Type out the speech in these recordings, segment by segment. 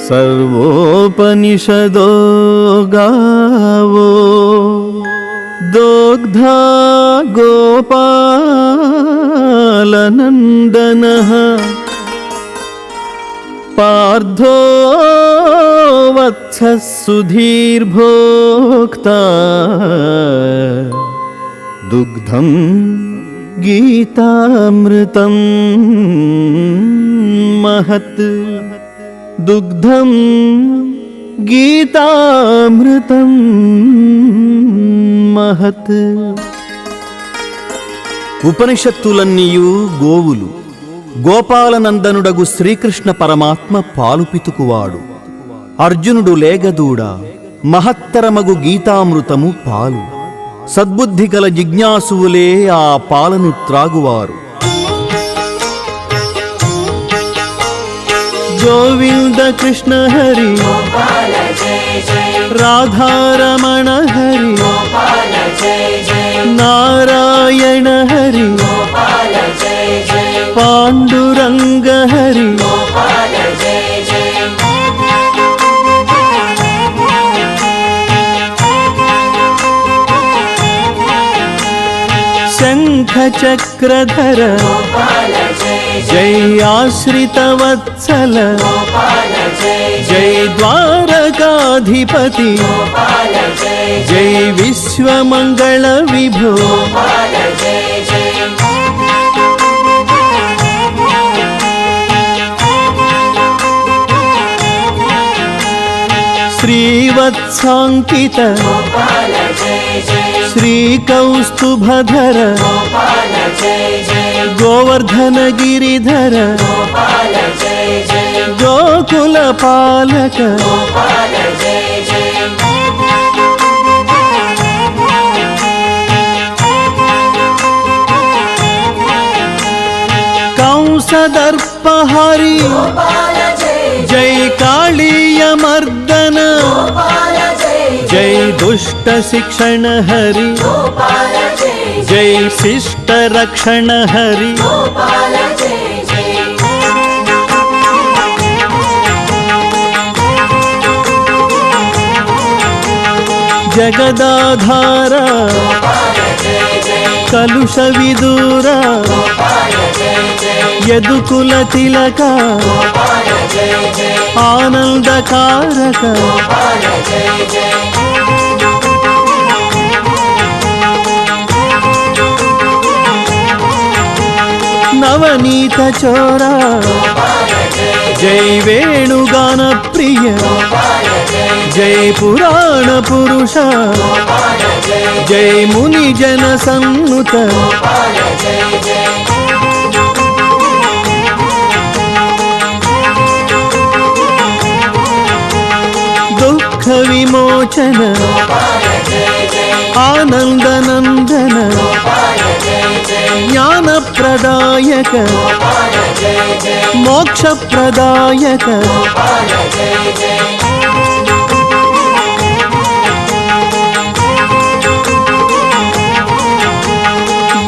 सर्वोपनिषदो गावो दोग्धा गोपालनन्दनः पार्थो वत्सः सुधीर्भोक्ता दुग्धं गीतामृतं महत् दुग्धं गीतामृतं महत्. ఉపనిషత్తులన్నీయు గోవులు. గోపాలనందనుడగు శ్రీకృష్ణ పరమాత్మ పాలు పితుకువాడు. అర్జునుడు లేగదూడ. మహత్తరమగు గీతామృతము పాలు. సద్బుద్ధి గల జిజ్ఞాసువులే ఆ పాలను త్రాగువారు. గోవింద కృష్ణ హరి రాధారమణ హరి నారాయణ హరి పాండురంగ హరి శంఖ చక్రధర జై ఆశ్రిత వత్సల జై ద్వారకాధిపతి జై విశ్వమంగళ విభో శ్రీవత్సాంకిత శ్రీకౌస్తుభధర గోవర్ధన గిరిధర గోకుల పాలక కంసదర్పహరి జై కాళీయ మర్దన జై దుష్ట శిక్షణ హరి జై శిష్ట రక్షణ హరి జగదాధార కలుష విదూర యదుకుల తిలక ఆనందకారక నవనీత చోరా జై వేణుగాన ప్రియ జై పురాణ పురుష జై ముని జన సన్నుత దుఃఖ విమోచన ఆనందనందన జ్ఞాన ప్రదాయక మోక్ష ప్రదాయక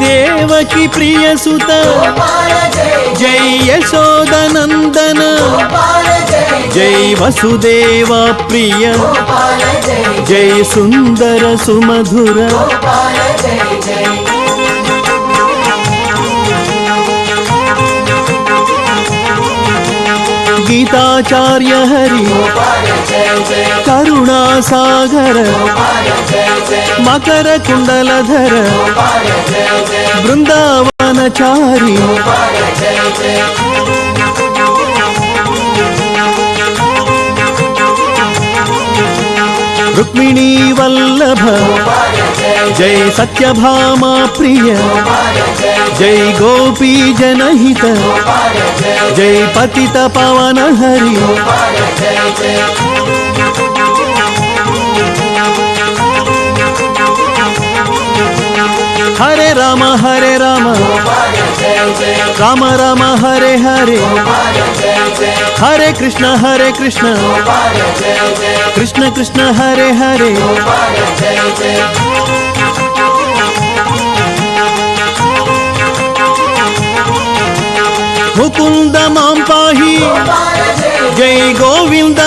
దేవకి ప్రియసుత జై యశోదనందన జై వసుదేవ ప్రియ జై సుందర సుమధుర గీతాచార్య హరి కరుణాసాగర మకర కుండలధర బృందావనచారి రుక్మిణీ వల్లభ జై సత్యభామా ప్రియ జై గోపీ జనహిత జై పతిత పవన హరి హరే రామ రామ రామ హరే హరే హరే కృష్ణ కృష్ణ కృష్ణ హరే హరే ముకుంద మాం పాహి జై గోవింద